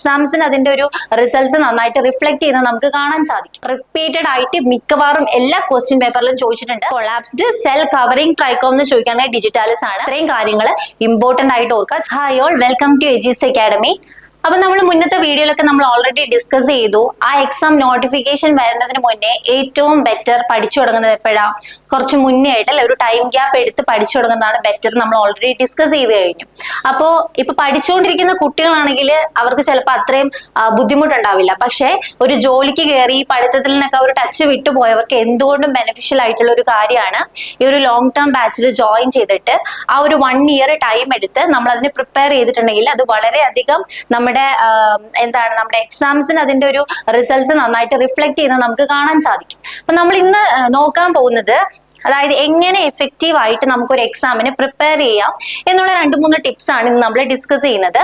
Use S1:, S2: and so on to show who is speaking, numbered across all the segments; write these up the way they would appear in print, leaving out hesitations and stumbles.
S1: എക്സാംസിന് അതിന്റെ ഒരു റിസൾട്ട്സ് നന്നായിട്ട് റിഫ്ലക്ട് ചെയ്യുന്നത് നമുക്ക് കാണാൻ സാധിക്കും. റിപ്പീറ്റഡ് ആയിട്ട് മിക്കവാറും എല്ലാ ക്വസ്റ്റ്യൻ പേപ്പറിലും ചോദിച്ചിട്ടുണ്ട്. കൊളാപ്സ്ഡ് സെൽ കവറിംഗ് ട്രൈക്കോം എന്ന് ചോദിക്കുകയാണെങ്കിൽ ഡിജിറ്റാലിസ് ആണ്. ഇത്രയും കാര്യങ്ങൾ ഇമ്പോർട്ടന്റ് ആയിട്ട് ഓർക്കുക. Hi all, welcome to Aegis academy. അപ്പൊ നമ്മൾ മുന്നത്തെ വീഡിയോയിലൊക്കെ നമ്മൾ ഓൾറെഡി ഡിസ്കസ് ചെയ്തു. ആ എക്സാം നോട്ടിഫിക്കേഷൻ വരുന്നതിന് മുന്നേ ഏറ്റവും ബെറ്റർ പഠിച്ചു തുടങ്ങുന്നത് എപ്പോഴാണ്? കുറച്ച് മുന്നേ ആയിട്ട് അല്ലെ, ഒരു ടൈം ഗ്യാപ്പ് എടുത്ത് പഠിച്ചു തുടങ്ങുന്നതാണ് ബെറ്റർ. നമ്മൾ ഓൾറെഡി ഡിസ്കസ് ചെയ്ത് കഴിഞ്ഞു. അപ്പോ ഇപ്പൊ പഠിച്ചുകൊണ്ടിരിക്കുന്ന കുട്ടികളാണെങ്കിൽ അവർക്ക് ചിലപ്പോൾ അത്രയും ബുദ്ധിമുട്ടുണ്ടാവില്ല. പക്ഷെ ഒരു ജോലിക്ക് കയറി പഠിത്തത്തിൽ നിന്നൊക്കെ ഒരു ടച്ച് വിട്ടുപോയവർക്ക് എന്തുകൊണ്ടും ബെനിഫിഷ്യൽ ആയിട്ടുള്ള ഒരു കാര്യമാണ് ഈ ഒരു ലോങ് ടേം ബാച്ചിൽ ജോയിൻ ചെയ്തിട്ട് ആ ഒരു 1 ഇയർ ടൈം എടുത്ത് നമ്മൾ അതിന് പ്രിപ്പയർ ചെയ്തിട്ടുണ്ടെങ്കിൽ അത് വളരെയധികം നമ്മുടെ എക്സാംസിന് അതിന്റെ ഒരു റിസൾട്ട്സ് നന്നായിട്ട് റിഫ്ലക്ട് ചെയ്യുന്നത് നമുക്ക് കാണാൻ സാധിക്കും. അപ്പൊ നമ്മൾ ഇന്ന് നോക്കാൻ പോകുന്നത്, അതായത് എങ്ങനെ എഫക്റ്റീവ് ആയിട്ട് നമുക്ക് ഒരു എക്സാമിന് പ്രിപ്പയർ ചെയ്യാം എന്നുള്ള 2-3 ടിപ്സ് ആണ് ഇന്ന് നമ്മൾ ഡിസ്കസ് ചെയ്യുന്നത്.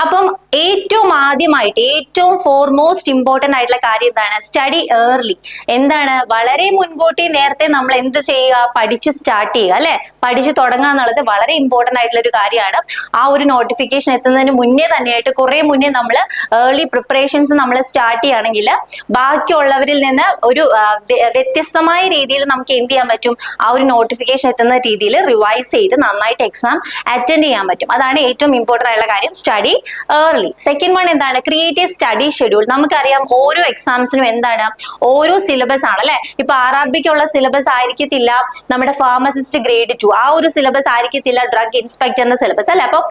S1: അപ്പം ഏറ്റവും ആദ്യമായിട്ട് ഏറ്റവും ഫോർമോസ്റ്റ് ഇമ്പോർട്ടന്റ് ആയിട്ടുള്ള കാര്യം എന്താണ്? Study early. എന്താണ്? വളരെ മുൻകൂട്ടി നേരത്തെ നമ്മൾ എന്ത് ചെയ്യുക? പഠിച്ച് സ്റ്റാർട്ട് ചെയ്യുക, അല്ലെ? പഠിച്ചു തുടങ്ങുക എന്നുള്ളത് വളരെ ഇമ്പോർട്ടന്റ് ആയിട്ടുള്ള ഒരു കാര്യമാണ്. ആ ഒരു നോട്ടിഫിക്കേഷൻ എത്തുന്നതിന് മുന്നേ തന്നെയായിട്ട് കുറെ മുന്നേ നമ്മൾ ഏർലി പ്രിപ്പറേഷൻസ് നമ്മൾ സ്റ്റാർട്ട് ചെയ്യുകയാണെങ്കിൽ ബാക്കിയുള്ളവരിൽ നിന്ന് ഒരു വ്യത്യസ്തമായ രീതിയിൽ നമുക്ക് എന്ത് ചെയ്യാൻ പറ്റും? ആ ഒരു നോട്ടിഫിക്കേഷൻ എത്തുന്ന രീതിയിൽ റിവൈസ് ചെയ്ത് നന്നായിട്ട് എക്സാം അറ്റൻഡ് ചെയ്യാൻ പറ്റും. അതാണ് ഏറ്റവും ഇമ്പോർട്ടന്റ് ആയിട്ടുള്ള കാര്യം, സ്റ്റഡി ഏർലി. സെക്കൻഡ് വൺ എന്താണ്? Create a study schedule. നമുക്കറിയാം ഓരോ എക്സാംസിനും എന്താണ്, ഓരോ സിലബസ് ആണ്, അല്ലെ? ഇപ്പൊ RRBക്കുള്ള സിലബസ് ആയിരിക്കത്തില്ല നമ്മുടെ ഫാർമസിസ്റ്റ് ഗ്രേഡ് 2, ആ ഒരു സിലബസ് ആയിരിക്കത്തില്ല ഡ്രഗ് ഇൻസ്പെക്ടറിന്റെ സിലബസ്, അല്ലെ? അപ്പം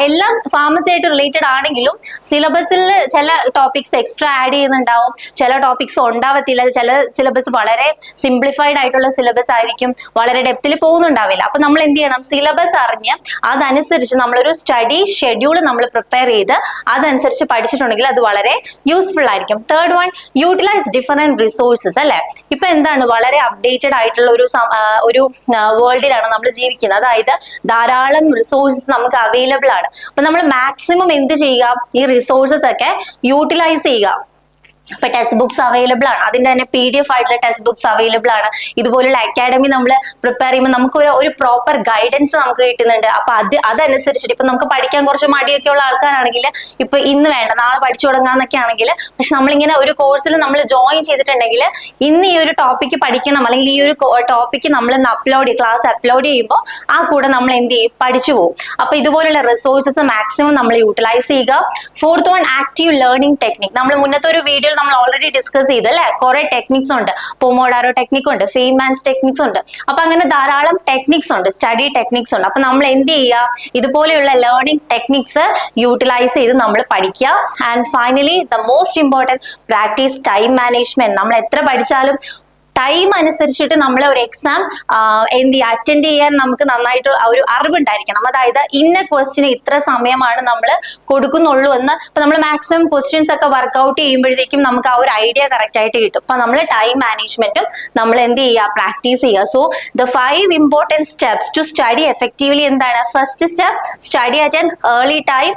S1: എല്ലാം ഫാർമസി ആയിട്ട് റിലേറ്റഡ് ആണെങ്കിലും സിലബസിൽ ചില ടോപ്പിക്സ് എക്സ്ട്രാ ആഡ് ചെയ്യുന്നുണ്ടാവും, ചില ടോപ്പിക്സ് ഉണ്ടാവത്തില്ല. ചില സിലബസ് വളരെ സിംപ്ലിഫൈഡ് ആയിട്ടുള്ള സിലബസ് ആയിരിക്കും, വളരെ ഡെപ്തിൽ പോകുന്നുണ്ടാവില്ല. അപ്പൊ നമ്മൾ എന്ത് ചെയ്യണം? സിലബസ് അറിഞ്ഞ് അതനുസരിച്ച് നമ്മളൊരു സ്റ്റഡി ഷെഡ്യൂൾ നമ്മൾ പ്രിപ്പയർ ചെയ്ത് അതനുസരിച്ച് പഠിച്ചിട്ടുണ്ടെങ്കിൽ അത് വളരെ യൂസ്ഫുൾ ആയിരിക്കും. Third one, utilise different resources, അല്ലെ? ഇപ്പൊ എന്താണ്, വളരെ അപ്ഡേറ്റഡ് ആയിട്ടുള്ള ഒരു വേൾഡിലാണ് നമ്മൾ ജീവിക്കുന്നത്. അതായത് ധാരാളം റിസോഴ്സസ് നമുക്ക് അവൈലബിൾ ആണ്. അപ്പൊ നമ്മൾ മാക്സിമം എന്ത് ചെയ്യുക? ഈ റിസോഴ്സസ് ഒക്കെ യൂട്ടിലൈസ് ചെയ്യുക. ഇപ്പൊ ടെക്സ്റ്റ് ബുക്സ് അവൈലബിൾ ആണ്, അതിന്റെ തന്നെ PDF ആയിട്ടുള്ള ടെക്സ്റ്റ് ബുക്സ് അവൈലബിൾ ആണ്. ഇതുപോലുള്ള അക്കാഡമി നമ്മൾ പ്രിപ്പയർ ചെയ്യുമ്പോൾ നമുക്ക് ഒരു പ്രോപ്പർ ഗൈഡൻസ് നമുക്ക് കിട്ടുന്നുണ്ട്. അപ്പൊ അതനുസരിച്ചിട്ട് ഇപ്പൊ നമുക്ക് പഠിക്കാൻ കുറച്ച് മടിയൊക്കെ ഉള്ള ആൾക്കാരാണെങ്കിൽ ഇപ്പൊ ഇന്ന് വേണ്ട നാളെ പഠിച്ചു തുടങ്ങാന്നൊക്കെ ആണെങ്കിൽ, പക്ഷെ നമ്മളിങ്ങനെ ഒരു കോഴ്സിൽ നമ്മൾ ജോയിൻ ചെയ്തിട്ടുണ്ടെങ്കിൽ ഇന്ന് ഈ ഒരു ടോപ്പിക്ക് പഠിക്കണം, അല്ലെങ്കിൽ ഈ ഒരു ടോപ്പിക്ക് നമ്മൾ ക്ലാസ് അപ്ലോഡ് ചെയ്യുമ്പോൾ ആ കൂടെ നമ്മൾ എന്ത് ചെയ്യും? പഠിച്ചു പോകും. അപ്പൊ ഇതുപോലുള്ള റിസോഴ്സസ് മാക്സിമം നമ്മൾ യൂട്ടിലൈസ് ചെയ്യുക. Fourth one, active learning technique. നമ്മൾ മുന്നത്തെ ഒരു വീഡിയോ നമ്മൾ ഓൾറെഡി ഡിസ്കസ് ചെയ്തു, അല്ലെ? കുറെ ടെക്നിക്സ് ഉണ്ട്. പൊമോഡാരോ ടെക്നിക് ഉണ്ട്, ഫെയ്ൻമാൻസ് ടെക്നിക്സ് ഉണ്ട്. അപ്പൊ അങ്ങനെ ധാരാളം ടെക്നിക്സ് ഉണ്ട്, സ്റ്റഡി ടെക്നിക്സ് ഉണ്ട്. അപ്പൊ നമ്മൾ എന്ത് ചെയ്യുക? ഇതുപോലെയുള്ള ലേണിംഗ് ടെക്നിക്സ് യൂട്ടിലൈസ് ചെയ്ത് നമ്മൾ പഠിക്കുക. And finally the most important, practice time management. നമ്മൾ എത്ര പഠിച്ചാലും ടൈം അനുസരിച്ചിട്ട് നമ്മൾ ഒരു എക്സാം അറ്റൻഡ് ചെയ്യാൻ നമുക്ക് നന്നായിട്ട് ഒരു അറിവുണ്ടായിരിക്കണം. അതായത് ഇന്ന ക്വസ്റ്റിന് ഇത്ര സമയമാണ് നമ്മൾ കൊടുക്കുന്നുള്ളൂ എന്ന്. ഇപ്പൊ നമ്മൾ മാക്സിമം ക്വസ്റ്റ്യൻസ് ഒക്കെ വർക്ക്ഔട്ട് ചെയ്യുമ്പോഴത്തേക്കും നമുക്ക് ആ ഒരു ഐഡിയ കറക്റ്റ് ആയിട്ട് കിട്ടും. അപ്പൊ നമ്മൾ ടൈം മാനേജ്മെന്റും നമ്മൾ എന്ത് ചെയ്യുക? പ്രാക്ടീസ് ചെയ്യുക. So the 5 important steps to study effectively എന്താണ്? First step, study at an early time.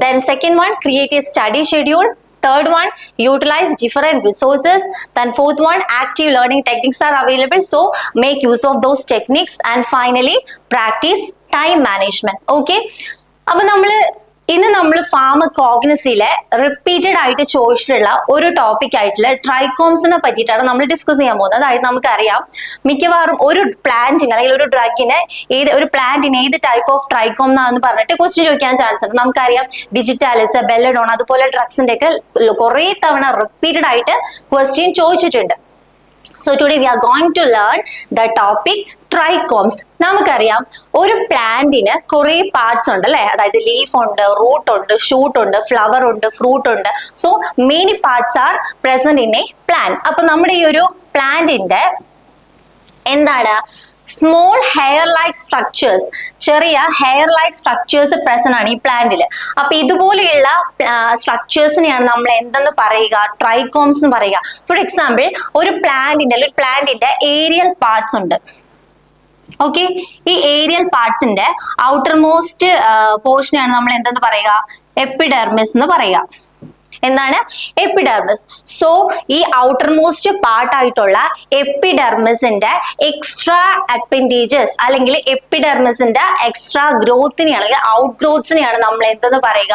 S1: Then second one, create a study schedule. Third one, utilize different resources. Then fourth one, active learning techniques are available, so make use of those techniques. And finally, practice time management. Okay, അപ്പൊ ഇന്ന് നമ്മൾ ഫാർമക്കോഗ്നസിയിലെ repeated ആയിട്ട് ചോദിച്ചിട്ടുള്ള ഒരു topic ആയിട്ടുള്ള ട്രൈക്കോംസിനെ പറ്റിയിട്ടാണ് നമ്മൾ discuss ചെയ്യാൻ പോകുന്നത്. അതായത് നമുക്കറിയാം മിക്കവാറും ഒരു പ്ലാന്റിന് അല്ലെങ്കിൽ ഒരു ഡ്രഗിന് ഒരു പ്ലാന്റിന് ഏത് ടൈപ്പ് ഓഫ് ട്രൈക്കോം എന്നാന്ന് പറഞ്ഞിട്ട് ക്വസ്റ്റ്യൻ ചോദിക്കാൻ ചാൻസ് ഉണ്ട്. നമുക്കറിയാം ഡിജിറ്റാലിസ്, ബെല്ലഡോൺ, അതുപോലെ ഡ്രഗ്സിന്റെ ഒക്കെ കുറെ തവണ റിപ്പീറ്റഡ് ആയിട്ട് ക്വസ്റ്റ്യൻ ചോദിച്ചിട്ടുണ്ട്. So today we are going to learn the topic trichomes. നമുക്കറിയാം ഒരു പ്ലാന്റിന് കുറെ പാർട്സ് ഉണ്ട്, അല്ലെ? അതായത് ലീഫ് ഉണ്ട്, റൂട്ട് ഉണ്ട്, ഷൂട്ട് ഉണ്ട്, ഫ്ലവർ ഉണ്ട്, ഫ്രൂട്ട് ഉണ്ട്. So many parts R present in A plant. അപ്പൊ നമ്മുടെ ഈ ഒരു പ്ലാന്റിന്റെ എന്താണ്? സ്മോൾ ഹെയർ ലൈക്ക് സ്ട്രക്ചേഴ്സ്, ചെറിയ ഹെയർ ലൈക്ക് സ്ട്രക്ചേഴ്സ് പ്രസന്റ് ആണ് ഈ പ്ലാന്റിൽ. അപ്പൊ ഇതുപോലെയുള്ള സ്ട്രക്ചേഴ്സിനെയാണ് നമ്മൾ എന്തെന്ന് പറയുക? ട്രൈക്കോംസ് എന്ന് പറയുക. ഫോർ എക്സാമ്പിൾ, ഒരു പ്ലാന്റിന്റെ ഏരിയൽ പാർട്സ് ഉണ്ട്. ഓക്കെ, ഈ ഏരിയൽ പാർട്സിന്റെ ഔട്ടർ മോസ്റ്റ് പോർഷനെയാണ് നമ്മൾ എന്തെന്ന് പറയുക? എപ്പിഡെർമിസ് എന്ന് പറയുക. എന്താണ്? എപ്പിഡെർമിസ്. സോ ഈ ഔട്ടർ മോസ്റ്റ് പാർട്ട് ആയിട്ടുള്ള എപ്പിഡെർമിസിന്റെ എക്സ്ട്രാ അപ്പൻഡേജസ് അല്ലെങ്കിൽ എപ്പിഡെർമിസിന്റെ എക്സ്ട്രാ ഗ്രോത്തിനെയാണ് അല്ലെങ്കിൽ ഔട്ട് ഗ്രോത്ത്സിനെയാണ് നമ്മൾ എന്തെന്ന് പറയുക?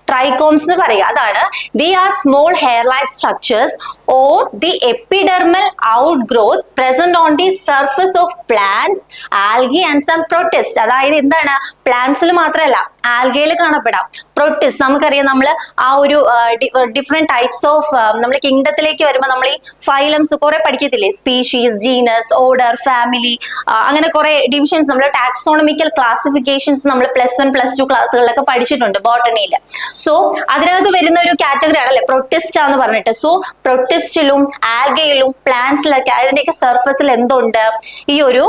S1: ട്രൈക്കോംസ് എന്ന് പറയുക. അതാണ് the are small hair like structures or the epidermal outgrowth present on the surface of plants, algae and some protist. അതായത് എന്താണ്? പ്ലാന്റ്സിൽ മാത്രമല്ല ആൽഗയിൽ കാണപ്പെടാം. പ്രൊട്ടിസ്റ്റ് നമുക്കറിയാം, നമ്മൾ ആ ഒരു ഡിഫറെന്റ് ടൈപ്സ് ഓഫ് നമ്മൾ കിങ്ഡത്തിലേക്ക് വരുമ്പോൾ നമ്മൾ ഈ ഫൈലംസ് കുറെ പഠിക്കത്തില്ലേ? സ്പീഷീസ്, ജീനസ്, ഓർഡർ, ഫാമിലി, അങ്ങനെ കുറെ ഡിവിഷൻസ് നമ്മൾ ടാക്സോണമിക്കൽ ക്ലാസിഫിക്കേഷൻസ് നമ്മൾ +1 +2 ക്ലാസ്സുകളിലൊക്കെ പഠിച്ചിട്ടുണ്ട് ബോട്ടണിയിൽ. സോ അതിനകത്ത് വരുന്ന ഒരു കാറ്റഗറി ആണല്ലേ പ്രൊട്ടിസ്റ്റ എന്ന് പറഞ്ഞിട്ട്. സോ പ്രൊട്ടിസ്റ്റിലും ആൽഗയിലും പ്ലാന്റ്സിലൊക്കെ അതിന്റെയൊക്കെ സർഫസിൽ എന്തുണ്ട്? ഈ ഒരു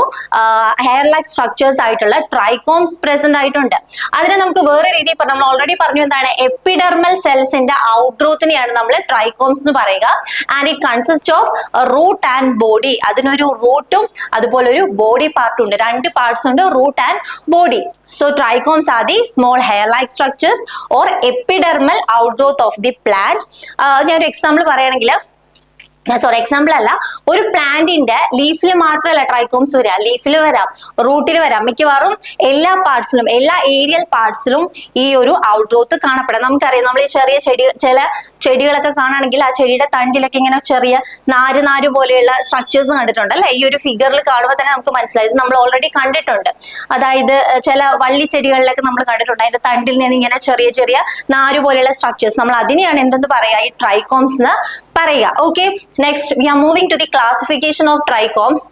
S1: ഹെയർ ലൈക്ക് സ്ട്രക്ചേഴ്സ് ആയിട്ടുള്ള ട്രൈക്കോംസ് പ്രസന്റ് ആയിട്ടുണ്ട്. അതിനെ നമുക്ക് വേറെ രീതിയിൽ നമ്മൾ ഓൾറെഡി പറഞ്ഞു, എന്താണ്? എപ്പിഡെർമൽ സെൽസിന്റെ ഔട്ട് ഗ്രോത്തിനെയാണ് നമ്മൾ ട്രൈക്കോംസ് എന്ന് പറയുക. And it consist of root and body. അതിനൊരു റൂട്ടും അതുപോലെ ഒരു ബോഡി പാർട്ടും ഉണ്ട്. 2 പാർട്സ് ഉണ്ട്, root and body. So trichomes are the small hair-like structures or epidermal outgrowth of the plant. ഞാൻ ഒരു എക്സാമ്പിൾ പറയുകയാണെങ്കിൽ, എക്സാമ്പിൾ അല്ല, ഒരു പ്ലാന്റിന്റെ ലീഫിൽ മാത്രമല്ല ട്രൈക്കോംസ് വരാം, ലീഫിൽ വരാം, റൂട്ടിൽ വരാം. മിക്കവാറും എല്ലാ പാർട്സിലും, എല്ലാ ഏരിയൽ പാർട്സിലും ഈ ഒരു ഔട്ട് ഗ്രോത്ത് കാണപ്പെടാം. നമുക്കറിയാം, നമ്മൾ ഈ ചെറിയ ചില ചെടികളൊക്കെ കാണുകയാണെങ്കിൽ ആ ചെടിയുടെ തണ്ടിലൊക്കെ ഇങ്ങനെ ചെറിയ നാര് പോലെയുള്ള സ്ട്രക്ചേഴ്സ് കണ്ടിട്ടുണ്ട് അല്ലെ? ഈ ഒരു ഫിഗറിൽ കാണുമ്പോൾ തന്നെ നമുക്ക് മനസ്സിലായി, നമ്മൾ ഓൾറെഡി കണ്ടിട്ടുണ്ട്. അതായത് ചില വള്ളി ചെടികളിലൊക്കെ നമ്മൾ കണ്ടിട്ടുണ്ട്, അതിന്റെ തണ്ടിൽ നിന്ന് ഇങ്ങനെ ചെറിയ നാര് പോലെയുള്ള സ്ട്രക്ചേഴ്സ്. നമ്മൾ അതിനെയാണ് എന്തെന്ന് പറയുക? ഈ ട്രൈക്കോംസ് എന്ന് പറയുക. Okay, next we are moving to the classification of trichomes.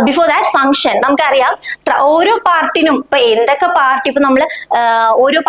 S1: Before that function നമുക്കറിയാം, ഓരോ പാർട്ടിനും ഇപ്പൊ എന്തൊക്കെ പാർട്ടി, ഇപ്പൊ നമ്മൾ ഓരോ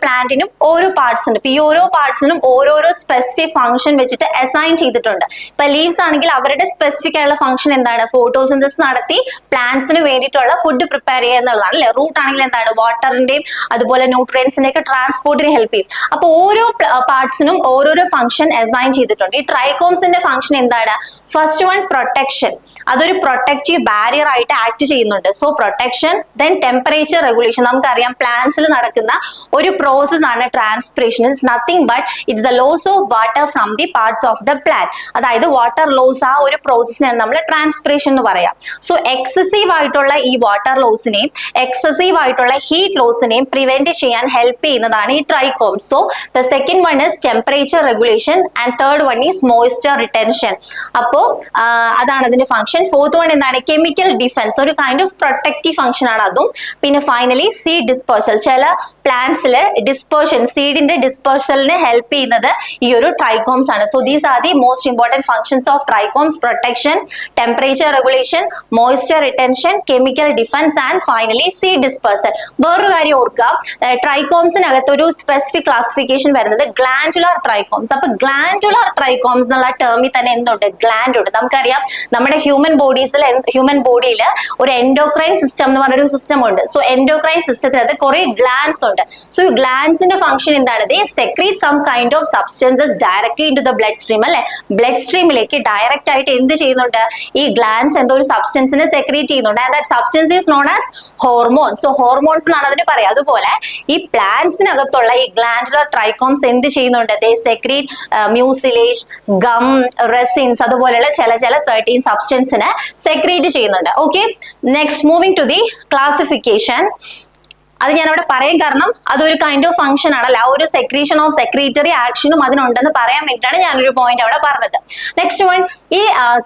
S1: പ്ലാന്റിനും ഓരോ പാർട്സ് ഉണ്ട്. ഇപ്പൊ ഈ ഓരോ പാർട്സിനും ഓരോരോ സ്പെസിഫിക് ഫംഗ്ഷൻ വെച്ചിട്ട് അസൈൻ ചെയ്തിട്ടുണ്ട്. ഇപ്പൊ ലീവ്സ് ആണെങ്കിൽ അവരുടെ സ്പെസിഫിക് ആയുള്ള ഫംഗ്ഷൻ എന്താണ്? ഫോട്ടോസിന്തസിസ് നടത്തി പ്ലാന്റ്സിന് വേണ്ടിയിട്ടുള്ള ഫുഡ് പ്രിപ്പയർ ചെയ്യുക എന്നുള്ളതാണ് അല്ലെ? റൂട്ട് ആണെങ്കിൽ എന്താണ്? വാട്ടറിന്റെയും അതുപോലെ ന്യൂട്രിയൻസിന്റെ ഒക്കെ ട്രാൻസ്പോർട്ടിന് ഹെൽപ്പ് ചെയ്യും. അപ്പൊ ഓരോ പാർട്സിനും ഓരോരോ ഫംഗ്ഷൻ അസൈൻ ചെയ്തിട്ടുണ്ട്. ഈ ട്രൈക്കോംസിന്റെ ഫംഗ്ഷൻ എന്താണ്? First one, protection. അതൊരു പ്രൊട്ടക്റ്റീവ് ബാരിയർ ആയിട്ട് ആക്ട് ചെയ്യുന്നുണ്ട്. So protection, then temperature regulation. നമുക്കറിയാം പ്ലാന്റ്സിൽ നടക്കുന്ന ഒരു പ്രോസസ് ആണ് transpiration. It's nothing but it's the loss of water from the parts of the plant. അതായത് വാട്ടർ ലോസ്, ആ ഒരു പ്രോസസ്സിനാണ് നമ്മൾ ട്രാൻസ്പിറേഷൻ എന്ന് പറയാം. സോ എക്സസീവ് ആയിട്ടുള്ള ഈ വാട്ടർ ലോസിനെയും എക്സസീവ് ആയിട്ടുള്ള ഹീറ്റ് ലോസിനെയും പ്രിവെന്റ് ചെയ്യാൻ ഹെൽപ്പ് ചെയ്യുന്നതാണ് ഈ trichome. So the second one is temperature regulation and third one is moisture retention. അപ്പോ അതാണ് അതിന്റെ ഫംഗ്ഷൻ. ഫോർത്ത് വൺ എന്താണ്? കെമിക്കൽ ഡിഫൻസ്, ഒരു കൈൻഡ് ഓഫ് പ്രൊട്ടക്റ്റീവ് ഫംഗ്ഷൻ ആണ് അതും. പിന്നെ ഫൈനലി സീഡ് ഡിസ്പേഴ്സൽ. ചില പ്ലാന്റ്സിൽ ഡിസ്പേർഷൻ, സീഡിന്റെ ഡിസ്പേഴ്സലിന് ഹെൽപ്പ് ചെയ്യുന്നത് ഈ ഒരു ട്രൈക്കോംസ് ആണ്. So these are the most important functions of trichomes: protection, temperature regulation, moisture retention, chemical defence and finally seed dispersal. വേറൊരു കാര്യം ഓർക്കുക, ട്രൈക്കോംസിനകത്ത് ഒരു സ്പെസിഫിക് ക്ലാസിഫിക്കേഷൻ വരുന്നത് ഗ്ലാൻഡുലാർ ട്രൈക്കോംസ്. അപ്പൊ ഗ്ലാൻഡുലാർ ട്രൈക്കോംസ് എന്നുള്ള ടേമിൽ തന്നെ എന്തുണ്ട്? ഗ്ലാൻഡ് ഉണ്ട്. നമുക്കറിയാം നമ്മുടെ ഹ്യൂമൻ ബോഡിയിൽ ഒരു എൻഡോക്രൈൻ സിസ്റ്റം എന്ന് പറഞ്ഞൊരു സിസ്റ്റം ഉണ്ട്. സോ എൻഡോക്രൈൻ സിസ്റ്റത്തിനകത്ത് കുറെ ഗ്ലാൻഡ്സ് ഉണ്ട്. സോ ഈ ഗ്ലാൻഡ്സിന്റെ ഫംഗ്ഷൻ എന്താണ്? They secrete some kind of substances directly into the blood stream അല്ലെ? ബ്ലഡ് സ്ട്രീമിലേക്ക് ഡയറക്റ്റ് ആയിട്ട് എന്ത് ചെയ്യുന്നുണ്ട്? ഈ ഗ്ലാൻഡ്സ് എന്തോ ഒരു സബ്സ്റ്റൻസിനെ സെക്രീറ്റ് ചെയ്യുന്നുണ്ട്. And that substance is known as hormone. So hormones എന്നാണ് അതിന് പറയാം. അതുപോലെ ഈ പ്ലാന്റ്സിനകത്തുള്ള ഈ ഗ്ലാൻഡുലർ ട്രൈക്കോംസ് എന്ത് ചെയ്യുന്നുണ്ട്? They secrete mucilage, gum, resins, അതുപോലെയുള്ള ചില സർട്ടീൻ സബ്സ്റ്റൻസിനെ സെക്രീറ്റ് ചെയ്യുന്നുണ്ട്. Okay, next moving to the classification. അത് ഞാൻ അവിടെ പറയാൻ കാരണം അതൊരു കൈൻഡ് ഓഫ് ഫംഗ്ഷൻ ആണല്ലോ. ആ ഒരു സെക്രീഷൻ ഓഫ് സെക്രീറ്ററി ആക്ഷനും അതിനുണ്ടെന്ന് പറയാൻ വേണ്ടിയിട്ടാണ് ഞാനൊരു പോയിന്റ് അവിടെ പറഞ്ഞത്. നെക്സ്റ്റ് വൺ, ഈ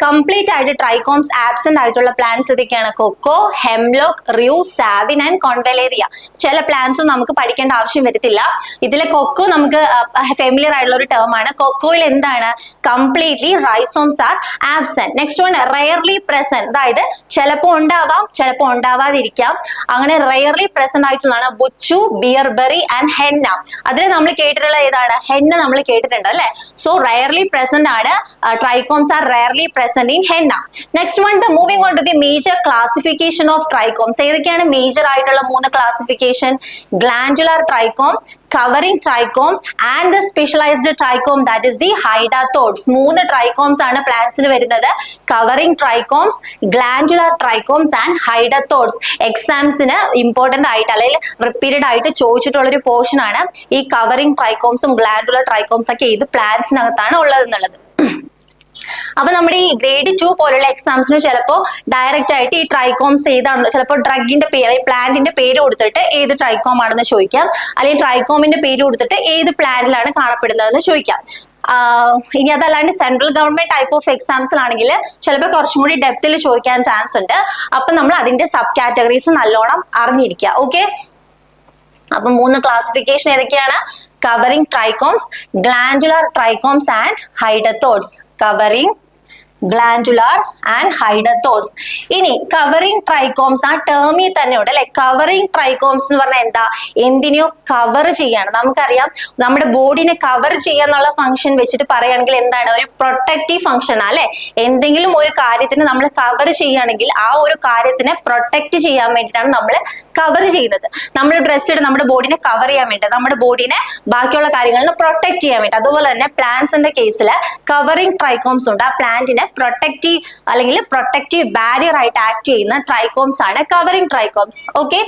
S1: കംപ്ലീറ്റ് ആയിട്ട് ട്രൈക്കോംസ് ആബ്സെന്റ് ആയിട്ടുള്ള പ്ലാന്റ്സ് ഇതൊക്കെയാണ്: കൊക്കോ, ഹെംലോക്ക്, റിയു, സാവിൻ ആൻഡ് കോൺവലേറിയ. ചില പ്ലാന്റ്സും നമുക്ക് പഠിക്കേണ്ട ആവശ്യം വരത്തില്ല. ഇതിലെ കൊക്കോ നമുക്ക് ഫെമിലിയർ ആയിട്ടുള്ള ഒരു ടേം ആണ്. കൊക്കോയിൽ എന്താണ്? Completely rhizomes R absent. Next one, rarely present. അതായത് ചിലപ്പോൾ ഉണ്ടാവാം, ചിലപ്പോൾ ഉണ്ടാവാതിരിക്കാം. അങ്ങനെ റെയർലി പ്രസന്റ് ആയിട്ട് ബുച്ചു, ബിയർബെറി ആൻഡ് ഹെന്ന. അതിൽ നമ്മൾ കേട്ടിട്ടുള്ള ഏതാണ്? ഹെന്ന നമ്മൾ കേട്ടിട്ടുണ്ട് അല്ലെ? സോ റയർലി പ്രസന്റ് ആണ്. Trichomes are rarely present in henna. Next one, moving on to the major classification of trichomes. ഏതൊക്കെയാണ് മേജർ ആയിട്ടുള്ള 3 classification? Glandular trichome, covering trichome and the specialized trichome, that is the hydathodes. 3 trichomes ആണ് പ്ലാന്റ്സിൽ വരുന്നത്. Covering trichomes, glandular trichomes and hydathodes. എക്സാംസിന് important ആയിട്ട് അല്ലെങ്കിൽ repeated ആയിട്ട് ചോദിച്ചിട്ടുള്ള ഒരു പോർഷൻ ആണ് ഈ കവറിംഗ് ട്രൈക്കോംസും ഗ്ലാൻഡുലാർ ട്രൈക്കോംസ് ഒക്കെ ഏത് പ്ലാന്റ്സിനകത്താണ് ഉള്ളത് എന്നുള്ളത്. അപ്പൊ നമ്മുടെ ഈ ഗ്രേഡ് 2 പോലുള്ള എക്സാംസിന് ചിലപ്പോൾ ഡയറക്റ്റ് ആയിട്ട് ഈ ട്രൈക്കോംസ് ഏതാണെന്ന്, ചിലപ്പോൾ ഡ്രഗിന്റെ പേര് അല്ലെങ്കിൽ പ്ലാന്റിന്റെ പേര് കൊടുത്തിട്ട് ഏത് ട്രൈക്കോം ആണെന്ന് ചോദിക്കാം, അല്ലെങ്കിൽ ട്രൈക്കോമിന്റെ പേര് കൊടുത്തിട്ട് ഏത് പ്ലാന്റിലാണ് കാണപ്പെടുന്നതെന്ന് ചോദിക്കാം. ഇനി അതല്ലാണ്ട് സെൻട്രൽ ഗവൺമെന്റ് ടൈപ്പ് ഓഫ് എക്സാംസിലാണെങ്കിൽ ചിലപ്പോൾ കുറച്ചും കൂടി ഡെപ്തിൽ ചോദിക്കാൻ ചാൻസ് ഉണ്ട്. അപ്പൊ നമ്മൾ അതിന്റെ സബ് കാറ്റഗറീസ് നല്ലോണം അറിഞ്ഞിരിക്കുക. ഓക്കെ, അപ്പൊ 3 ക്ലാസിഫിക്കേഷൻ ഏതൊക്കെയാണ്? Covering trichomes, glandular trichomes and hydathodes. Covering, glandular and hydathodes. ഇനി കവറിംഗ് ട്രൈക്കോംസ് ആ ടേമിൽ തന്നെ ഉണ്ട് അല്ലെ. കവറിംഗ് ട്രൈക്കോംസ് എന്ന് പറഞ്ഞാൽ എന്താ? എന്തിനെയോ കവർ ചെയ്യാണ്. നമുക്കറിയാം നമ്മുടെ ബോഡിനെ കവർ ചെയ്യാന്നുള്ള ഫംഗ്ഷൻ വെച്ചിട്ട് പറയുകയാണെങ്കിൽ എന്താണ്? ഒരു പ്രൊട്ടക്റ്റീവ് ഫംഗ്ഷൻ അല്ലെ. എന്തെങ്കിലും ഒരു കാര്യത്തിന് നമ്മൾ കവർ ചെയ്യുകയാണെങ്കിൽ ആ ഒരു കാര്യത്തിനെ പ്രൊട്ടക്ട് ചെയ്യാൻ വേണ്ടിയിട്ടാണ് നമ്മൾ കവർ ചെയ്യുന്നത്. നമ്മൾ ഡ്രസ് ഇട്ട് നമ്മുടെ ബോഡിനെ കവർ ചെയ്യാൻ വേണ്ടി, നമ്മുടെ ബോഡിനെ ബാക്കിയുള്ള കാര്യങ്ങളിൽ നിന്ന് പ്രൊട്ടക്ട് ചെയ്യാൻ വേണ്ടി. അതുപോലെ തന്നെ പ്ലാന്റ്സിന്റെ കേസിൽ കവറിംഗ് ട്രൈക്കോംസ് ഉണ്ട്. ആ പ്ലാന്റിനെ പ്രൊട്ടക്റ്റീവ് അല്ലെങ്കിൽ പ്രൊട്ടക്റ്റീവ് ബാരിയർ ആയിട്ട് ആക്ട് ചെയ്യുന്ന ട്രൈക്കോംസ് ആണ് കവറിംഗ് ട്രൈക്കോംസ്. ഓക്കെ,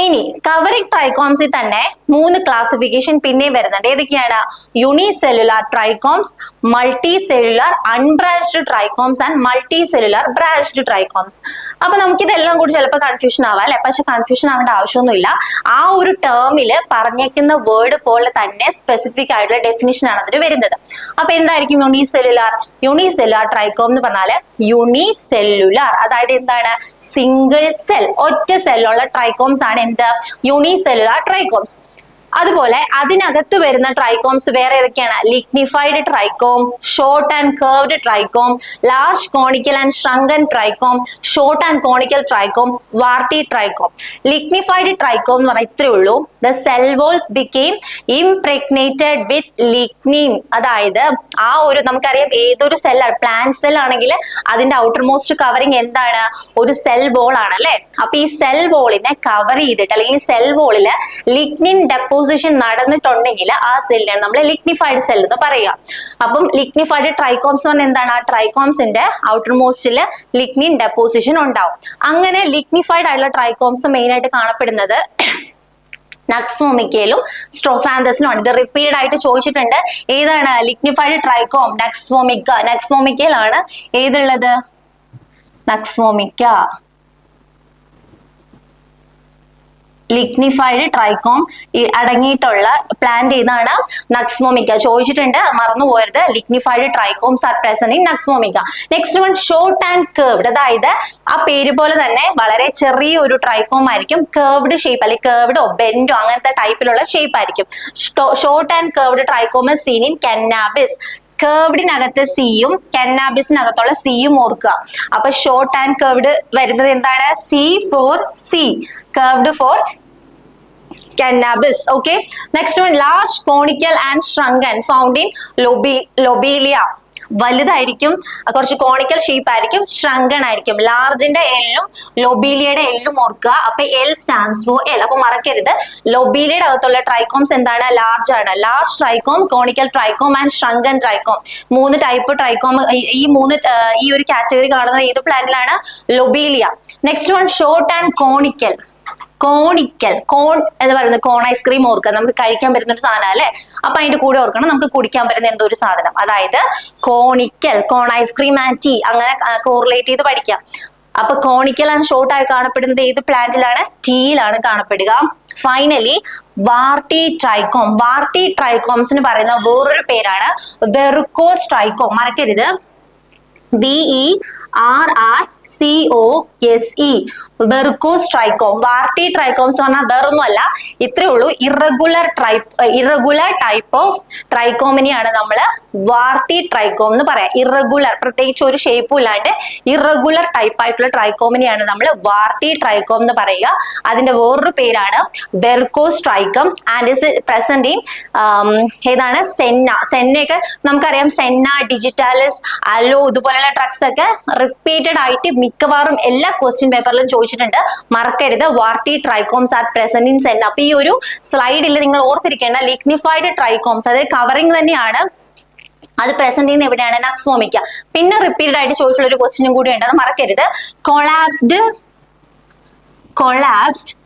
S1: ഇനി കവറിംഗ് ട്രൈക്കോംസിൽ തന്നെ 3 ക്ലാസിഫിക്കേഷൻ പിന്നെയും വരുന്നുണ്ട്. ഏതൊക്കെയാണ്? Unicellular trichomes, multi cellular unbranched trichomes and multi cellular branched trichomes. അപ്പൊ നമുക്കിതെല്ലാം കൂടി ചിലപ്പോൾ കൺഫ്യൂഷൻ ആവാം അല്ലെ. പക്ഷെ കൺഫ്യൂഷൻ ആവേണ്ട ആവശ്യമൊന്നുമില്ല. ആ ഒരു ടേമില് പറഞ്ഞേക്കുന്ന വേർഡ് പോലെ തന്നെ സ്പെസിഫിക് ആയിട്ടുള്ള ഡെഫിനിഷൻ ആണ് അതിൽ വരുന്നത്. അപ്പൊ എന്തായിരിക്കും യൂണിസെല്ലുലാർ? യൂണിസെല്ലുലാർ ട്രൈക്കോം എന്ന് പറഞ്ഞാല് യൂണിസെല്ലുലാർ, അതായത് എന്താണ്? സിംഗിൾ സെൽ, ഒറ്റ സെല്ലുള്ള ട്രൈക്കോംസ് ആണ് എന്ത്? Unicellular trichomes. അതുപോലെ അതിനകത്ത് വരുന്ന ട്രൈക്കോംസ് വേറെ ഏതൊക്കെയാണ്? Lignified trichome, short and curved trichome, large conical and shrunken trichome, short and conical trichome, warty trichome. Lignified trichome എന്ന് പറഞ്ഞാൽ ഇത്രയേ ഉള്ളൂ. The cell walls became impregnated with lignin. അതായത് ആ ഒരു, നമുക്കറിയാം ഏതൊരു സെല്ലാണ്, പ്ലാന്റ് സെൽ ആണെങ്കിൽ അതിന്റെ ഔട്ടർ മോസ്റ്റ് കവറിങ് എന്താണ്? ഒരു സെൽ വോൾ ആണ് അല്ലെ. അപ്പൊ ഈ സെൽ വോളിനെ കവർ ചെയ്തിട്ട് അല്ലെങ്കിൽ സെൽ വോളില് ലിഗ്നിൻ ഡെപ്പോസിഷൻ നടന്നിട്ടുണ്ടെങ്കിൽ ആ സെല്ലിനാണ് നമ്മൾ ലിഗ്നിഫൈഡ് സെൽ എന്ന് പറയുക. അപ്പം ലിഗ്നിഫൈഡ് ട്രൈക്കോംസ് പറഞ്ഞാൽ എന്താണ്? ആ ട്രൈക്കോംസിന്റെ ഔട്ടർ മോസ്റ്റില് ലിഗ്നിൻ ഡെപ്പോസിഷൻ ഉണ്ടാവും. അങ്ങനെ ലിഗ്നിഫൈഡ് ആയിട്ടുള്ള ട്രൈക്കോംസ് മെയിൻ ആയിട്ട് കാണപ്പെടുന്നത് നക്സ്വോമിക്കയിലും സ്ട്രോഫാന്തസിലും ആണ്. ഇത് റിപ്പീറ്റഡ് ആയിട്ട് ചോദിച്ചിട്ടുണ്ട്. ഏതാണ് ലിഗ്നിഫൈഡ് ട്രൈക്കോം? നക്സ്വോമിക്ക. നക്സ്വോമിക്കയിലാണ് ഏതുള്ളത്? നക്സ്വോമിക്ക. ലിഗ്നിഫൈഡ് ട്രൈക്കോം അടങ്ങിയിട്ടുള്ള പ്ലാന്റ് ഏതാണ്? നക്സ്വോമിക്ക. ചോദിച്ചിട്ടുണ്ട്, മറന്നു പോകരുത്. Lignified trichomes are present in nux vomica. Next one short and curved. അതായത് ആ പേര് പോലെ തന്നെ വളരെ ചെറിയ ഒരു ട്രൈക്കോം ആയിരിക്കും. കർവ്ഡ് ഷേപ്പ് അല്ലെങ്കിൽ കർവ്ഡോ ബെൻഡോ അങ്ങനത്തെ ടൈപ്പിലുള്ള ഷേപ്പ് ആയിരിക്കും. Short and curved trichome is seen in cannabis. കർവ്ഡിനകത്ത് സിയും കന്നാബിസിനകത്തുള്ള സിയും ഓർക്കുക. അപ്പൊ ഷോർട്ട് ആൻഡ് കർവ്ഡ് വരുന്നത് എന്താണ്? C for C, curved for cannabis. Okay, next one, large conical and shrunken found in lobelia. വലുതായിരിക്കും, കുറച്ച് കോണിക്കൽ ഷേപ്പ് ആയിരിക്കും, ഷ്രങ്കൺ ആയിരിക്കും. ലാർജിന്റെ എല്ലും ലൊബീലിയയുടെ എല്ലും ഓർക്കുക. അപ്പൊ എൽ സ്റ്റാൻഡ്സ് ഫോർ എൽ. അപ്പൊ മറക്കരുത്, ലൊബീലിയയുടെ അകത്തുള്ള ട്രൈക്കോംസ് എന്താണ്? ലാർജ് ആണ്. Large trichome, conical trichome and shrunken trichome. 3 type trichome ഈ ഒരു കാറ്റഗറി കാണുന്നത് ഏത് പ്ലാന്റിലാണ്? Lobelia. Next one, short and conical. Conical, cone എന്ന് പറയുന്നത് കോൺ ഐസ്ക്രീം ഓർക്കുക. നമുക്ക് കഴിക്കാൻ പറ്റുന്ന ഒരു സാധനം അല്ലെ. അപ്പൊ അതിന്റെ കൂടെ ഓർക്കണം നമുക്ക് കുടിക്കാൻ പറ്റുന്ന എന്തോ ഒരു സാധനം. അതായത് conical, cone ice cream and T, അങ്ങനെ കോറിലേറ്റ് ചെയ്ത് പഠിക്കാം. അപ്പൊ കോണിക്കൽ ആൻഡ് ഷോർട്ട് ആയി കാണപ്പെടുന്നത് ഏത് പ്ലാന്റിലാണ്? ടീയിലാണ് കാണപ്പെടുക. ഫൈനലി വാർട്ടി ട്രൈക്കോം. വാർട്ടി ട്രൈക്കോംസിന് പറയുന്ന വേറൊരു പേരാണ് വെറുക്കോസ് ട്രൈക്കോം. മറക്കരുത്, BERRCOSE, വെറുക്കോസ് ട്രൈക്കോം. വാർട്ടി ട്രൈക്കോംസ് പറഞ്ഞാൽ വേറൊന്നുമല്ല, ഇത്രേ ഉള്ളൂ. ഇറഗുലർ ടൈപ്പ് ഓഫ് ട്രൈക്കോമിനെയാണ് നമ്മൾ വാർട്ടി ട്രൈക്കോം എന്ന് പറയാം. ഇറഗുലർ, പ്രത്യേകിച്ച് ഒരു ഷേപ്പും ഇല്ലാണ്ട് ഇറഗുലർ ടൈപ്പ് ആയിട്ടുള്ള ട്രൈക്കോമിനെയാണ് നമ്മൾ വാർട്ടി ട്രൈക്കോം എന്ന് പറയുക. അതിന്റെ വേറൊരു പേരാണ് verrucose trichome and is present in ഏതാണ്? സെന്നയൊക്കെ നമുക്കറിയാം. സെന്ന, ഡിജിറ്റാലിസ്, അലോ ഇതുപോലെയുള്ള ഡ്രഗ്സ് ഒക്കെ റിപ്പീറ്റഡ് ആയിട്ട് മിക്കവാറും എല്ലാ ക്വസ്റ്റ്യൻ പേപ്പറിലും ചോദിച്ചിട്ടുണ്ട്. മറക്കരുത്, warty trichomes are present in senna. അപ്പൊ ഈ ഒരു സ്ലൈഡിൽ നിങ്ങൾ ഓർത്തിരിക്കേണ്ട ലിഗ്നിഫൈഡ് ട്രൈക്കോംസ്, അതായത് കവറിംഗ് തന്നെയാണ്, അത് പ്രസന്റ് ചെയ്യുന്ന എവിടെയാണ്? നക്സോമിക്ക. പിന്നെ റിപ്പീറ്റഡ് ആയിട്ട് ചോദിച്ചിട്ടുള്ള ഒരു ക്വസ്റ്റ്യനും കൂടി ഉണ്ട്, അത് മറക്കരുത്. കൊളാപ്സ്ഡ്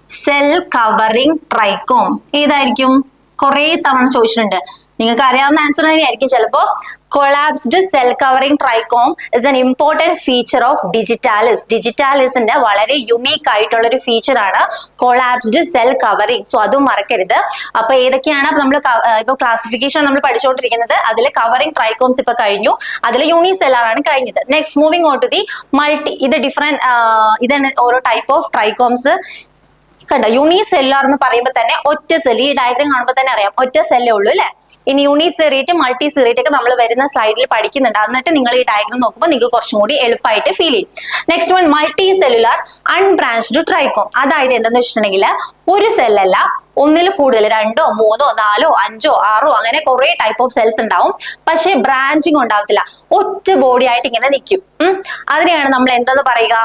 S1: സെൽ കവറിംഗ് ട്രൈക്കോം ഏതായിരിക്കും? കുറെ തവണ ചോദിച്ചിട്ടുണ്ട്, നിങ്ങൾക്ക് അറിയാവുന്ന ആൻസർ തന്നെയായിരിക്കും ചിലപ്പോ. Collapsed cell covering trichome is an important feature of digitalis. ഡിജിറ്റാലിസിന്റെ വളരെ യുണീക്ക് ആയിട്ടുള്ള ഒരു ഫീച്ചർ ആണ് കൊളാപ്സ്ഡ് സെൽ കവറിംഗ്. സോ അതും മറക്കരുത്. അപ്പൊ ഏതൊക്കെയാണ് നമ്മൾ ഇപ്പൊ ക്ലാസിഫിക്കേഷൻ നമ്മൾ പഠിച്ചുകൊണ്ടിരിക്കുന്നത്, അതിൽ കവറിംഗ് ട്രൈക്കോംസ് ഇപ്പൊ കഴിഞ്ഞു, അതിൽ യൂണിസെല്ലാർ ആണ് കഴിഞ്ഞത്. Next moving on to the multi. ഇത് ഡിഫറെന്റ്, ഇതാണ് ഓരോ ടൈപ്പ് ഓഫ് ട്രൈക്കോംസ്. കണ്ടോ, യൂണിസെല്ലുലാർ എന്ന് പറയുമ്പോൾ തന്നെ ഒറ്റ സെൽ, ഈ ഡയഗ്രം കാണുമ്പോൾ തന്നെ അറിയാം ഒറ്റ സെല്ലേ ഉള്ളൂ അല്ലെ. ഇനി യൂണിസെറിയേറ്റ് മൾട്ടിസെറിയേറ്റ് ഒക്കെ നമ്മൾ വരുന്ന സ്ലൈഡിൽ പഠിക്കുന്നുണ്ട്. എന്നിട്ട് നിങ്ങൾ ഈ ഡയഗ്രം നോക്കുമ്പോൾ നിങ്ങൾക്ക് കുറച്ചും കൂടി എളുപ്പമായിട്ട് ഫീൽ ചെയ്യും. Next one multicellular unbranched trichome. അതായത് എന്താന്ന് വെച്ചിട്ടുണ്ടെങ്കിൽ ഒരു സെല്ലല്ല, ഒന്നിൽ കൂടുതൽ, 2, 3, 4, 5, 6 അങ്ങനെ കുറെ ടൈപ്പ് ഓഫ് സെൽസ് ഉണ്ടാവും. പക്ഷെ ബ്രാഞ്ചിങ് ഉണ്ടാവത്തില്ല, ഒറ്റ ബോഡി ആയിട്ട് ഇങ്ങനെ നിൽക്കും. അതിനെയാണ് നമ്മൾ എന്തെന്ന് പറയുക?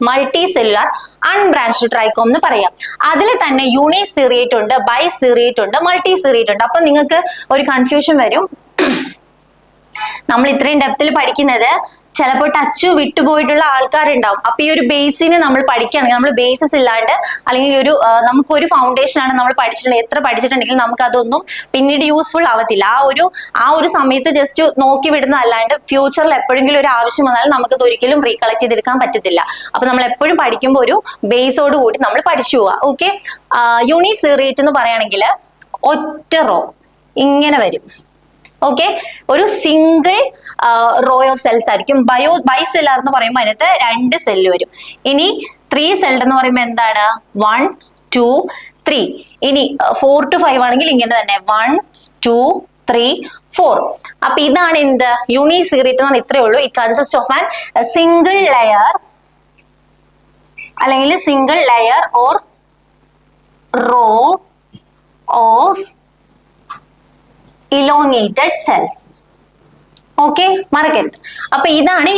S1: മൾട്ടി സെല്ലുലാർ അൺബ്രാഞ്ച്ഡ് ട്രൈക്കോം എന്ന് പറയാം. അതിൽ തന്നെ യൂണിസെറിയേറ്റ് ഉണ്ട്, ബൈസെറിയേറ്റ് ഉണ്ട്, മൾട്ടിസെറിയേറ്റ് ഉണ്ട്. അപ്പൊ നിങ്ങൾക്ക് ഒരു കൺഫ്യൂഷൻ വരും. നമ്മൾ ഇത്രയും ഡെപ്തിൽ പഠിക്കുന്നത് ചിലപ്പോൾ ടച്ച് വിട്ടുപോയിട്ടുള്ള ആൾക്കാരുണ്ടാവും. അപ്പൊ ഈ ഒരു ബേസിന് നമ്മൾ പഠിക്കുകയാണെങ്കിൽ, നമ്മൾ ബേസിസ് ഇല്ലാണ്ട് അല്ലെങ്കിൽ ഒരു നമുക്കൊരു ഫൗണ്ടേഷൻ ആണ് നമ്മൾ പഠിച്ചിട്ടുള്ളത്, എത്ര പഠിച്ചിട്ടുണ്ടെങ്കിലും നമുക്ക് അതൊന്നും പിന്നീട് യൂസ്ഫുൾ ആവത്തില്ല. ആ ഒരു സമയത്ത് ജസ്റ്റ് നോക്കി വിടുന്ന അല്ലാണ്ട് ഫ്യൂച്ചറിൽ എപ്പോഴെങ്കിലും ഒരു ആവശ്യം വന്നാൽ നമുക്കത് ഒരിക്കലും റീകളക്ട് ചെയ്തെടുക്കാൻ പറ്റത്തില്ല. അപ്പൊ നമ്മൾ എപ്പോഴും പഠിക്കുമ്പോൾ ഒരു ബേസോട് കൂടി നമ്മൾ പഠിച്ചു പോവുക. ഓക്കെ, യൂണിസെറിയേറ്റ് എന്ന് പറയുകയാണെങ്കിൽ ഒറ്റ റോ ഇങ്ങനെ വരും. ഓക്കെ, ഒരു സിംഗിൾ റോ ഓഫ് സെൽസ് ആയിരിക്കും. ബൈസെല്ലാർ എന്ന് പറയുമ്പോൾ അതിനകത്ത് 2 സെല്ല് വരും. ഇനി 3 സെൽഡ് എന്ന് പറയുമ്പോൾ എന്താണ്? 1, 2, 3. ഇനി 4 to 5 ആണെങ്കിൽ ഇങ്ങനെ തന്നെ 1, 2, 3, 4. അപ്പൊ ഇതാണ് എന്ത്? യൂണിസെറിയേറ്റ് എന്ന് പറഞ്ഞാൽ ഇത്രയേ ഉള്ളൂ. It consist of an single layer അല്ലെങ്കിൽ single layer or row of elongated cells. Okay, മറക്കരുത്. അപ്പൊ ഇതാണ്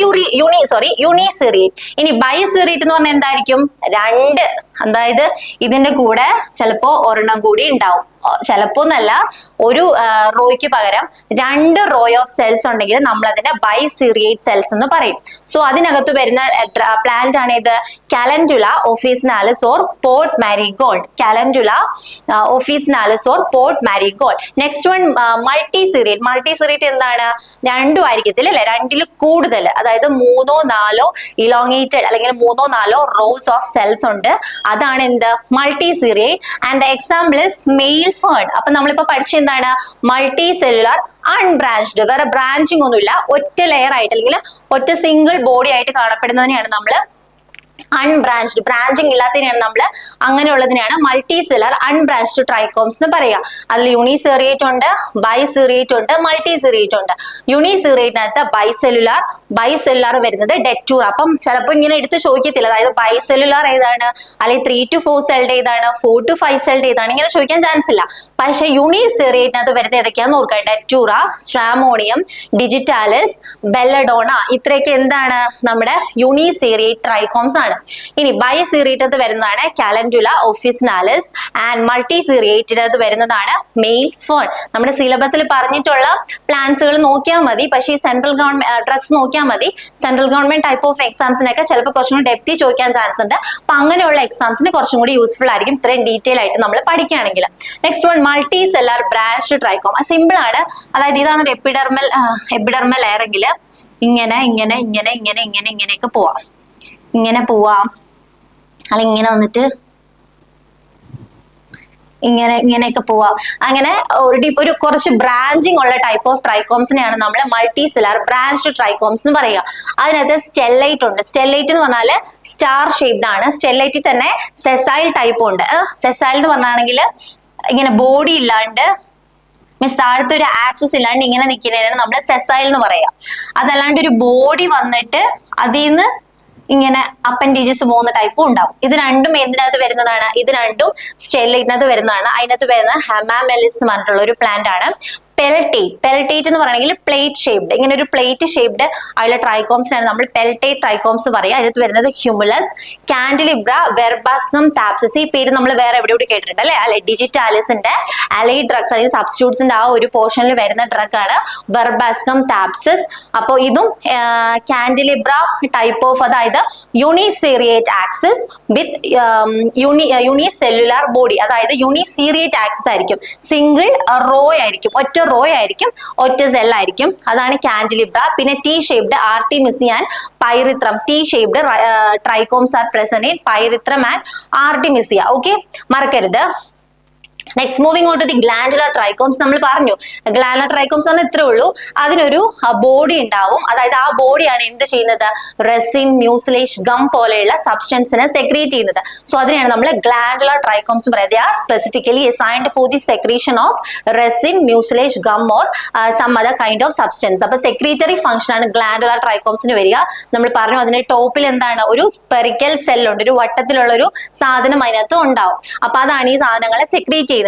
S1: യൂണിസെറിയേറ്റ്. ഇനി ബൈസെറിയേറ്റ് എന്ന് പറഞ്ഞാൽ എന്തായിരിക്കും? 2, അതായത് ഇതിന്റെ കൂടെ ചിലപ്പോ ഒരെണ്ണം കൂടി ഉണ്ടാവും, ചിലപ്പോ എന്നല്ല, ഒരു റോയ്ക്ക് പകരം 2 റോ ഓഫ് സെൽസ് ഉണ്ടെങ്കിൽ നമ്മൾ അതിനെ ബൈസെറിയേറ്റ് സെൽസ് എന്ന് പറയും. സോ അതിനകത്ത് വരുന്ന പ്ലാന്റ് ആണ് ഇത് calendula officinalis or pot marigold. Calendula officinalis or pot marigold. Next one multiseriate. Multiseriate എന്താണ്? 2 ആയിരിക്കത്തില്ല അല്ലെ, 2ൽ കൂടുതൽ, അതായത് 3, 4 ഇലോങ്ങേറ്റഡ് അല്ലെങ്കിൽ 3, 4 റോസ് ഓഫ് സെൽസ് ഉണ്ട്. അതാണ് എന്ത്? Multiseriate. And the example is male fern. അപ്പൊ നമ്മളിപ്പോ പഠിച്ച എന്താണ്? മൾട്ടി സെല്ലുലാർ അൺബ്രാഞ്ച്ഡ്, വേറെ ബ്രാഞ്ചിങ് ഒന്നുമില്ല, ഒറ്റ ലെയർ ആയിട്ട് അല്ലെങ്കിൽ ഒറ്റ സിംഗിൾ ബോഡി ആയിട്ട് കാണപ്പെടുന്നതിനെയാണ് നമ്മൾ അൺബ്രാഞ്ച്ഡ്, ബ്രാഞ്ചിങ് ഇല്ലാത്തതിനെയാണ് നമ്മൾ അങ്ങനെയുള്ളതിനെയാണ് മൾട്ടി സെല്ലുലാർ അൺബ്രാഞ്ച്ഡ് ട്രൈക്കോംസ് എന്ന് പറയുക. അതിൽ യൂണിസെറിയേറ്റ് ഉണ്ട്, ബൈസെറിയേറ്റ് ഉണ്ട്, മൾട്ടിസെറിയേറ്റ് ഉണ്ട്. യൂണിസെറിയേറ്റിനകത്ത് ബൈസെല്ലുലാർ വരുന്നത് ഡെറ്റൂറ. അപ്പം ചിലപ്പോൾ ഇങ്ങനെ എടുത്ത് ചോദിക്കത്തില്ല, അതായത് ബൈസെല്ലുലാർ ഏതാണ്, അല്ലെങ്കിൽ 3 to 4 സെൽഡ് ഏതാണ്, 4 to 5 സെൽഡ് ഏതാണ്, ഇങ്ങനെ ചോദിക്കാൻ ചാൻസ് ഇല്ല. പക്ഷെ യൂണിസെറിയേറ്റിനകത്ത് വരുന്നത് ഏതൊക്കെയാന്ന് ഓർക്കുക. ഡെറ്റൂറ, സ്ട്രാമോണിയം, ഡിജിറ്റാലിസ്, ബെല്ലഡോണ, ഇത്രയൊക്കെ എന്താണ്? നമ്മുടെ യൂണിസെറിയേറ്റ് ട്രൈക്കോംസ് ആണ്. ഇനി ബൈസെറിയേറ്റിനകത്ത് വരുന്നതാണ് കാലൻഡുല ഒഫീസിനാലിസ് ആൻഡ് മൾട്ടിസെറിയേറ്റിനകത്ത് വരുന്നതാണ് മെയിൽ ഫേൺ. നമ്മുടെ സിലബസിൽ പറഞ്ഞിട്ടുള്ള പ്ലാന്റ്സുകൾ നോക്കിയാൽ മതി, പക്ഷേ ഈ സെൻട്രൽ ഗവൺമെന്റ് ഡ്രഗ്സ് നോക്കിയാൽ മതി. സെൻട്രൽ ഗവൺമെന്റ് ടൈപ്പ് ഓഫ് എക്സാംസിനൊക്കെ ചിലപ്പോൾ കുറച്ചും കൂടി ഡെപ്തി ചോദിക്കാൻ ചാൻസ് ഉണ്ട്. അപ്പൊ അങ്ങനെയുള്ള എക്സാംസിന് കുറച്ചും കൂടി യൂസ്ഫുൾ ആയിരിക്കും ഇത്രയും ഡീറ്റെയിൽ ആയിട്ട് നമ്മൾ പഠിക്കുകയാണെങ്കിൽ. Next one multicellular branched trichome. Simple ആണ്, അതായത് ഇതാണ് ഒരു എപ്പിഡെർമൽ ലെയർ എങ്കിൽ ഇങ്ങനെയൊക്കെ പോവാം, അല്ലെങ്കിൽ ഇങ്ങനെ വന്നിട്ട് ഇങ്ങനെയൊക്കെ പോവാം. അങ്ങനെ ഒരു കുറച്ച് ബ്രാഞ്ചിങ് ഉള്ള ടൈപ്പ് ഓഫ് ട്രൈക്കോംസിനെയാണ് നമ്മൾ മൾട്ടി സെല്ലാർ ബ്രാഞ്ച്ഡ് ട്രൈക്കോംസ് എന്ന് പറയുക. അതിനകത്ത് സ്റ്റെല്ലൈറ്റ് ഉണ്ട്. സ്റ്റെല്ലൈറ്റ് എന്ന് പറഞ്ഞാൽ സ്റ്റാർ ഷേപ്ഡ് ആണ്. സ്റ്റെല്ലൈറ്റിൽ തന്നെ സെസൈൽ ടൈപ്പ് ഉണ്ട്. സെസൈൽ എന്ന് പറഞ്ഞാണെങ്കിൽ ഇങ്ങനെ ബോഡി ഇല്ലാണ്ട്, മീൻസ് താഴത്തെ ഒരു ആക്സിസ് ഇല്ലാണ്ട് ഇങ്ങനെ നിൽക്കുന്നതിനാണ് നമ്മൾ സെസൈൽ എന്ന് പറയാം. അതല്ലാണ്ട് ഒരു ബോഡി വന്നിട്ട് അതിൽ നിന്ന് ഇങ്ങനെ അപ്പൻഡേജസ് പോകുന്ന ടൈപ്പും ഉണ്ടാവും. ഇത് രണ്ടും എന്തിനകത്ത് വരുന്നതാണ്? ഇത് രണ്ടും സ്റ്റെല്ലൈറ്റിനകത്ത് വരുന്നതാണ്. അതിനകത്ത് വരുന്ന ഹെമാമെലിസ് എന്ന് പറഞ്ഞിട്ടുള്ള ഒരു പ്ലാന്റ് ആണ്. പെൽറ്റേറ്റ് എന്ന് പറയുകയാണെങ്കിൽ പ്ലേറ്റ് ഷേപ്ഡ്, ഇങ്ങനെ ഒരു പ്ലേറ്റ് ഷേപ്ഡ് ആയുള്ള ട്രൈക്കോംസിനാണ് നമ്മൾ പെൽറ്റേറ്റ് ട്രൈക്കോംസ് പറയുക. അതിനകത്ത് വരുന്നത് ഹ്യൂമുലസ്, കാൻഡിലിബ്ര, വെർബാസ്കം, താപ്സിസ്. ഈ പേര് നമ്മൾ വേറെ എവിടെ കേട്ടിട്ടുണ്ട് അല്ലെ. ഡിജിറ്റാലിസിന്റെ അലൈഡ് ഡ്രഗ്സ് അല്ലെങ്കിൽ സബ്സ്റ്റിറ്റ്യൂട്ട്സിന്റെ ആ ഒരു പോർഷനിൽ വരുന്ന ഡ്രഗ് ആണ് വെർബാസ്കം, താപ്സിസ്. അപ്പോൾ ഇതും കാൻഡിലിബ്ര ടൈപ്പ് ഓഫ്, അതായത് യൂണിസീറിയേറ്റ് ആക്സിസ് വിത്ത് യൂണിസെല്ലുലാർ ബോഡി, അതായത് യൂണിസീറിയേറ്റ് ആക്സിസ് ആയിരിക്കും, സിംഗിൾ റോ ആയിരിക്കും, ഒറ്റ റോ ആയിരിക്കും, ഒറ്റ സെൽ ആയിരിക്കും. അതാണ് കാൻഡിലിബ്ര. പിന്നെ T shaped artemisia and pyrethrum, T shaped trichomes are present in pyrethrum and artemisia. Okay, മറക്കരുത്. Next moving on to the glandular trichomes. നമ്മൾ പറഞ്ഞു ഗ്ലാൻഡുലർ ട്രൈക്കോംസ് എന്ന് ഇത്രേ ഉള്ളൂ, അതിനൊരു ബോഡി ഉണ്ടാവും. അതായത് ആ ബോഡിയാണ് എന്ത് ചെയ്യുന്നത്, റെസിൻ, മ്യൂസിലേജ്, ഗം പോലെയുള്ള സബ്സ്റ്റൻസിനെ സെക്രീറ്റ് ചെയ്യുന്നത്. സോ അതിനെയാണ് നമ്മൾ ഗ്ലാൻഡുലർ ട്രൈക്കോംസ് പറയുന്നത്. They are specifically assigned for the secretion of resin, mucilage, gum or some other kind of substance. അപ്പൊ സെക്രീറ്ററി ഫംഗ്ഷൻ ആണ് ഗ്ലാൻഡുലർ ട്രൈക്കോംസിന് വരിക. നമ്മൾ പറഞ്ഞു അതിന്റെ ടോപ്പിൽ എന്താണ്, ഒരു സ്പെറിക്കൽ സെല്ലുണ്ട്, ഒരു വട്ടത്തിലുള്ള ഒരു സാധനം അതിനകത്ത് ഉണ്ടാവും. അപ്പൊ അതാണ് ഈ സാധനങ്ങളെ സെക്രീറ്റ് ചെയ്യുന്നത്.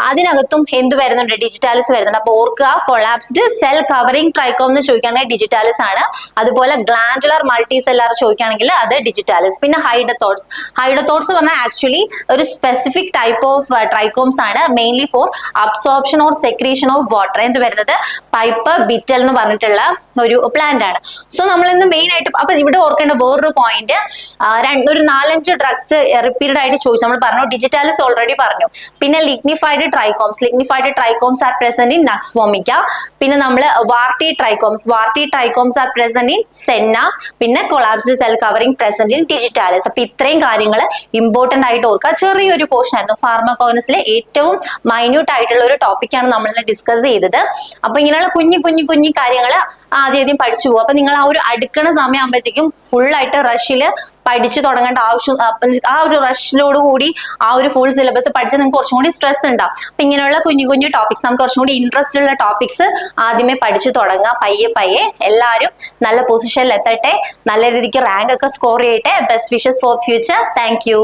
S1: അതിനകത്തും എന്ത് വരുന്നുണ്ട്, ഡിജിറ്റാലിസ് വരുന്നുണ്ട്. അപ്പൊ ഓർക്കുക, കൊളാപ്സ്ഡ് സെൽ കവറിംഗ് ട്രൈക്കോം എന്ന് ചോദിക്കുകയാണെങ്കിൽ ഡിജിറ്റാലിസ് ആണ്. അതുപോലെ ഗ്ലാൻഡുലർ മൾട്ടി സെല്ലാർ ചോദിക്കുകയാണെങ്കിൽ അത് ഡിജിറ്റാലിസ്. പിന്നെ ഹൈഡത്തോട്സ് പറഞ്ഞാൽ ആക്ച്വലി ഒരു സ്പെസിഫിക് ടൈപ്പ് ഓഫ് ട്രൈക്കോംസ് ആണ്, mainly four absorption or secretion of water. എന്ത് വരുന്നത്, പൈപ്പ് ബിറ്റൽ എന്ന് പറഞ്ഞിട്ടുള്ള ഒരു പ്ലാന്റ് ആണ്. സോ നമ്മൾ ഇന്ന് മെയിൻ ആയിട്ട്, അപ്പൊ ഇവിടെ ഓർക്കേണ്ട വേറൊരു പോയിന്റ്, ഒരു 4-5 ഡ്രഗ്സ് റിപ്പീറ്റഡ് ആയിട്ട് ചോദിച്ചു. നമ്മൾ പറഞ്ഞു ഡിജിറ്റാലിസ് ഓൾറെഡി പറഞ്ഞു. പിന്നെ lignified trichomes are present in nux vomica. പിന്നെ നമ്മൾ warty trichomes are present in senna. പിന്നെ collapsed cell covering present in digitalis. അപ്പൊ ഇത്രയും കാര്യങ്ങൾ ഇമ്പോർട്ടന്റ് ആയിട്ട് ഓർക്കുക. ചെറിയൊരു പോർഷൻ ആയിരുന്നു, ഫാർമക്കോഗ്നസിലെ ഏറ്റവും മൈന്യൂട്ട് ആയിട്ടുള്ള ഒരു ടോപ്പിക്കാണ് നമ്മൾ ഇന്ന് ഡിസ്കസ് ചെയ്തത്. അപ്പൊ ഇങ്ങനെയുള്ള കുഞ്ഞു കാര്യങ്ങൾ ആദ്യം പഠിച്ചു പോകും. അപ്പൊ നിങ്ങൾ ആ ഒരു അടുക്കണ സമയം ആകുമ്പോഴത്തേക്കും ഫുൾ ആയിട്ട് റഷില് പഠിച്ചു തുടങ്ങേണ്ട ആവശ്യം, ആ ഒരു റഷിലോടുകൂടി ആ ഒരു ഫുൾ സിലബസ് പഠിച്ച് നിങ്ങൾക്ക് കുറച്ചും കൂടി സ്ട്രെസ് ഉണ്ടാവും. അപ്പൊ ഇങ്ങനെയുള്ള കുഞ്ഞു ടോപ്പിക്സ്, നമുക്ക് കുറച്ചും കൂടി ഇൻട്രസ്റ്റ് ഉള്ള ടോപ്പിക്സ് ആദ്യമേ പഠിച്ചു തുടങ്ങാം. പയ്യെ എല്ലാവരും നല്ല പൊസിഷനിൽ എത്തട്ടെ, നല്ല രീതിക്ക് റാങ്ക് ഒക്കെ സ്കോർ ചെയ്യട്ടെ. Best wishes for future. Thank you.